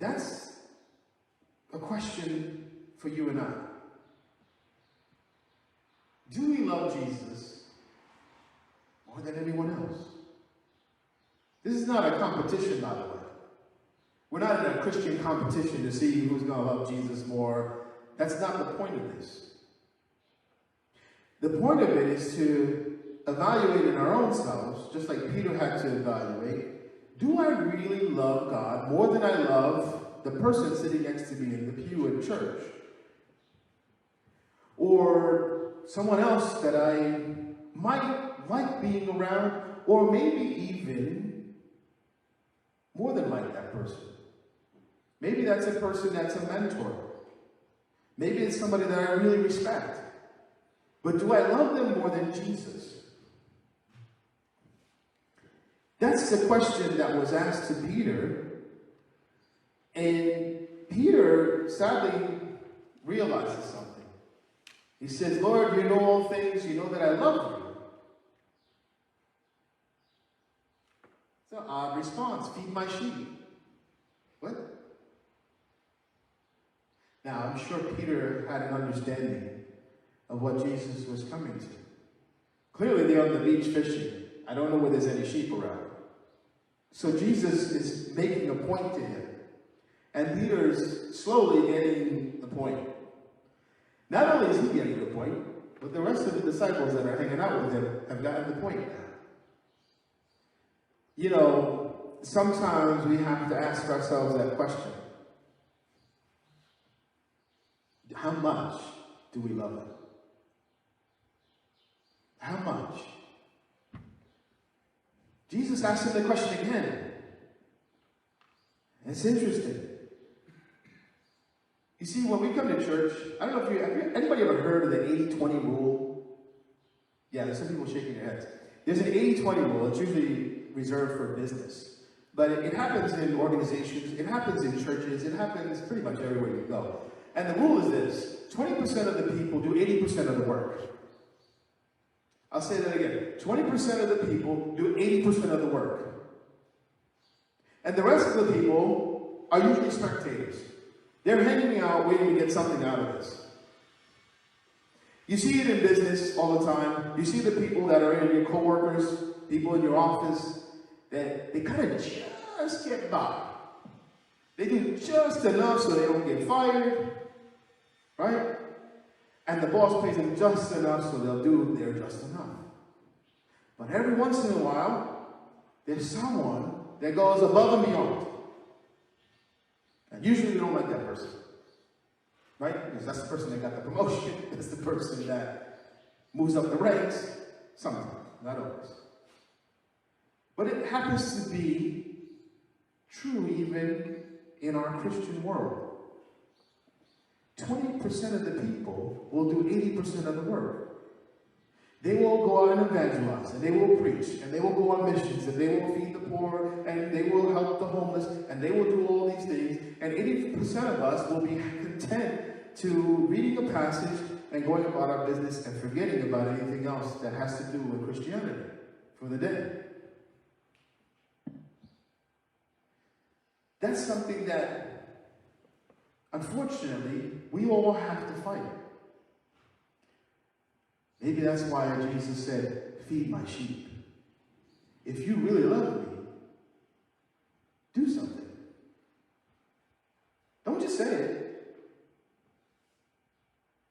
That's a question for you and I. Do we love Jesus more than anyone else? This is not a competition, by the way. We're not in a Christian competition to see who's going to love Jesus more. That's not the point of this. The point of it is to evaluate in our own selves, just like Peter had to evaluate, do I really love God more than I love the person sitting next to me in the pew in church? Or someone else that I might like being around, or maybe even more than like that person. Maybe that's a person that's a mentor. Maybe it's somebody that I really respect. But do I love them more than Jesus? That's the question that was asked to Peter. And Peter sadly realizes something. He says, Lord, you know all things. You know that I love you. It's an odd response. Feed my sheep. What? Now, I'm sure Peter had an understanding of what Jesus was coming to. Clearly, they're on the beach fishing. I don't know where there's any sheep around. So Jesus is making a point to him. And Peter's slowly getting the point. Not only is he getting the point, but the rest of the disciples that are hanging out with him have gotten the point now. You know, sometimes we have to ask ourselves that question. How much do we love him? How much? Jesus asked him the question again. It's interesting. You see, when we come to church, I don't know if have anybody ever heard of the 80-20 rule? Yeah, there's some people shaking their heads. There's an 80-20 rule. It's usually reserved for business. But it happens in organizations, it happens in churches, it happens pretty much everywhere you go. And the rule is this: 20% of the people do 80% of the work. I'll say that again. 20% of the people do 80% of the work. And the rest of the people are usually spectators. They're hanging out, waiting to get something out of this. You see it in business all the time. You see the people that are in your coworkers, people in your office, that they kind of just get by. They do just enough so they don't get fired, right? And the boss pays them just enough so they'll do their just enough. But every once in a while, there's someone that goes above and beyond. And usually we don't like that person, right? Because that's the person that got the promotion. That's the person that moves up the ranks. Sometimes, not always. But it happens to be true even in our Christian world. 20% of the people will do 80% of the work. They will go out and evangelize, and they will preach, and they will go on missions, and they will feed the poor, and they will help the homeless, and they will do all these things. And 80% of us will be content to reading a passage and going about our business and forgetting about anything else that has to do with Christianity for the day. That's something that, unfortunately, we all have to fight. Maybe that's why Jesus said, feed my sheep. If you really love me, do something. Don't just say it.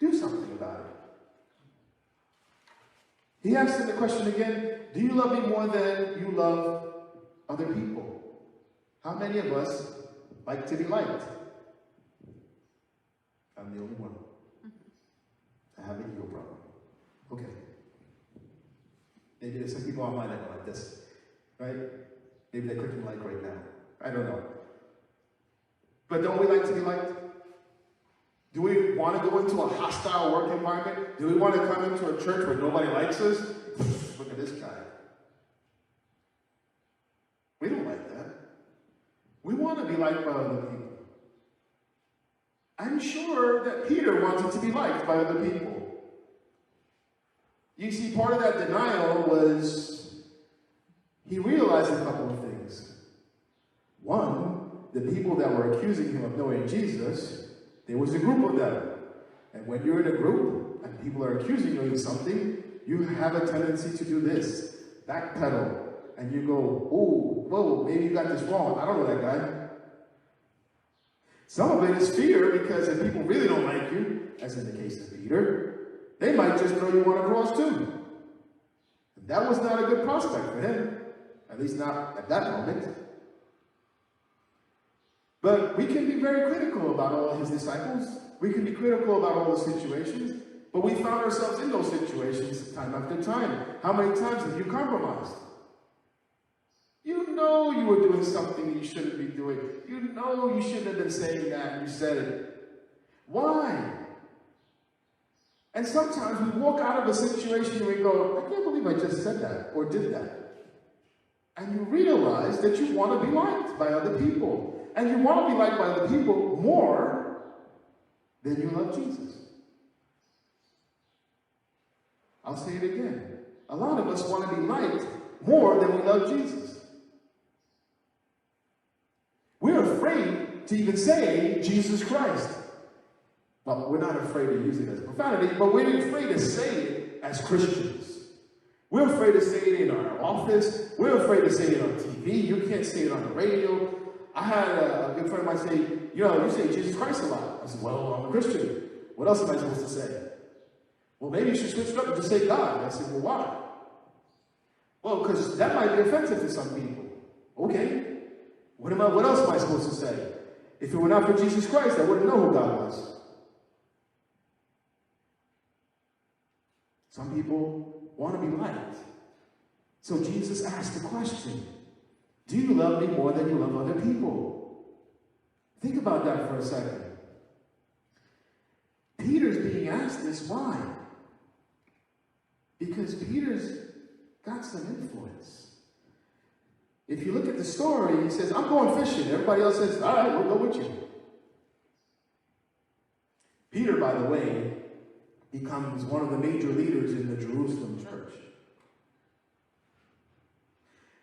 Do something about it. He asked him the question again, do you love me more than you love other people? How many of us like to be liked? I'm the only one. I have an ego problem. Okay. Maybe there's some people online that are like this, right? Maybe they're clicking like right now. I don't know. But don't we like to be liked? Do we want to go into a hostile work environment? Do we want to come into a church where nobody likes us? Look at this guy. We don't like that. We want to be liked by other people. I'm sure that Peter wanted to be liked by other people. You see, part of that denial was he realized a couple of things. One, the people that were accusing him of knowing Jesus, there was a group of them. And when you're in a group and people are accusing you of something, you have a tendency to do this, backpedal, and you go, oh, whoa, maybe you got this wrong. I don't know that guy. Some of it is fear, because if people really don't like you, as in the case of Peter, they might just throw you on a cross too. And that was not a good prospect for him, at least not at that moment. But we can be very critical about all his disciples. We can be critical about all the situations, but we found ourselves in those situations time after time. How many times have you compromised? You know you were doing something you shouldn't be doing. You know you shouldn't have been saying that, and you said it. Why? And sometimes we walk out of a situation and we go, I can't believe I just said that or did that. And you realize that you want to be liked by other people. And you want to be liked by other people more than you love Jesus. I'll say it again. A lot of us want to be liked more than we love Jesus. We're afraid to even say Jesus Christ. But we're not afraid to use it as profanity, but we're afraid to say it as Christians. We're afraid to say it in our office. We're afraid to say it on TV. You can't say it on the radio. I had a good friend of mine say, you say Jesus Christ a lot. I said, well, I'm a Christian. What else am I supposed to say? Well, maybe you should switch it up and just say God. I said, well, why? Well, because that might be offensive to some people. Okay. What else am I supposed to say? If it were not for Jesus Christ, I wouldn't know who God was. Some people want to be liked. So Jesus asked the question, do you love me more than you love other people? Think about that for a second. Peter's being asked this, why? Because Peter's got some influence. If you look at the story, he says, I'm going fishing. Everybody else says, all right, we'll go with you. Peter, by the way, becomes one of the major leaders in the Jerusalem church.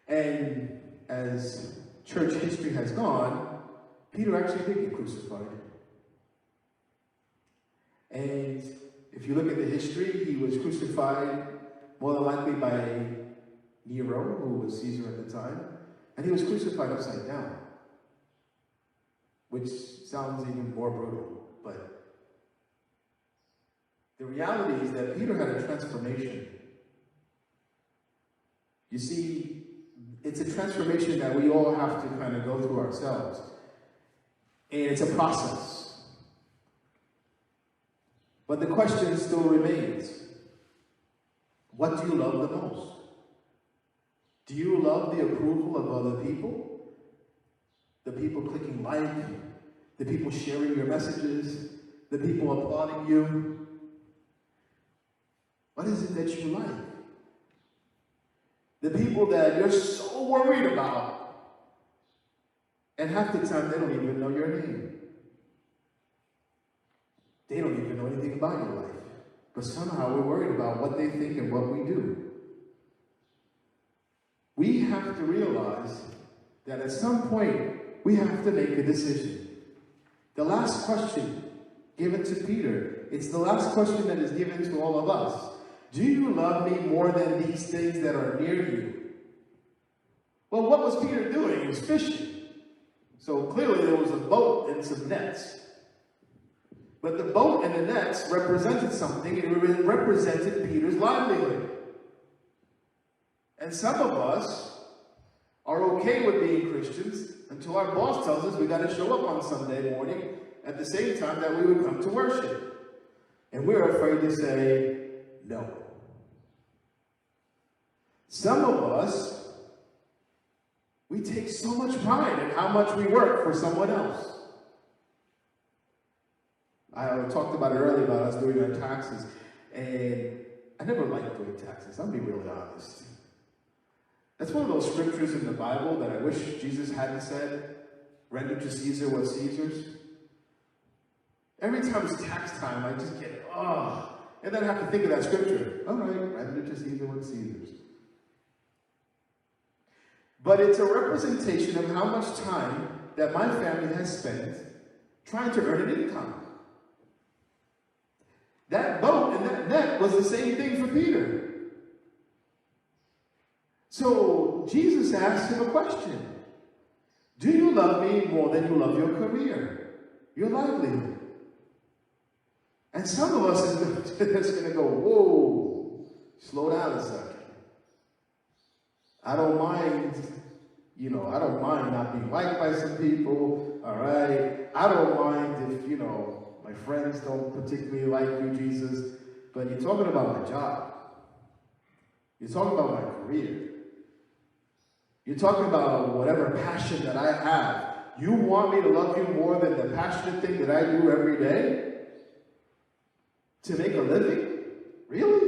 And as church history has gone, Peter actually did get crucified. And if you look at the history, he was crucified more than likely by Nero, who was Caesar at the time, and he was crucified upside down, which sounds even more brutal, but the reality is that Peter had a transformation. You see, it's a transformation that we all have to kind of go through ourselves. And it's a process. But the question still remains, what do you love the most? Do you love the approval of other people? The people clicking like, the people sharing your messages, the people applauding you? What is it that you like? The people that you're so worried about, and half the time they don't even know your name. They don't even know anything about your life. But somehow we're worried about what they think and what we do. We have to realize that at some point we have to make a decision. The last question given to Peter, it's the last question that is given to all of us. Do you love me more than these things that are near you? Well, what was Peter doing? He was fishing. So clearly there was a boat and some nets. But the boat and the nets represented something, and it represented Peter's livelihood. And some of us are okay with being Christians until our boss tells us we got to show up on Sunday morning at the same time that we would come to worship. And we're afraid to say no. Some of us, we take so much pride in how much we work for someone else. I talked about it earlier about us doing our taxes, and I never liked doing taxes. I'll be really honest. That's one of those scriptures in the Bible that I wish Jesus hadn't said. Render to Caesar what's Caesar's. Every time it's tax time, I just get, and then I have to think of that scripture. All right, render to Caesar what's Caesar's. But it's a representation of how much time that my family has spent trying to earn an income. That boat and that net was the same thing for Peter. So Jesus asked him a question. Do you love me more than you love your career, your livelihood? And some of us is going to go, whoa, slow down a second. I don't mind, I don't mind not being liked by some people, all right? I don't mind if, my friends don't particularly like you, Jesus, but you're talking about my job. You're talking about my career. You're talking about whatever passion that I have. You want me to love you more than the passionate thing that I do every day? To make a living? Really?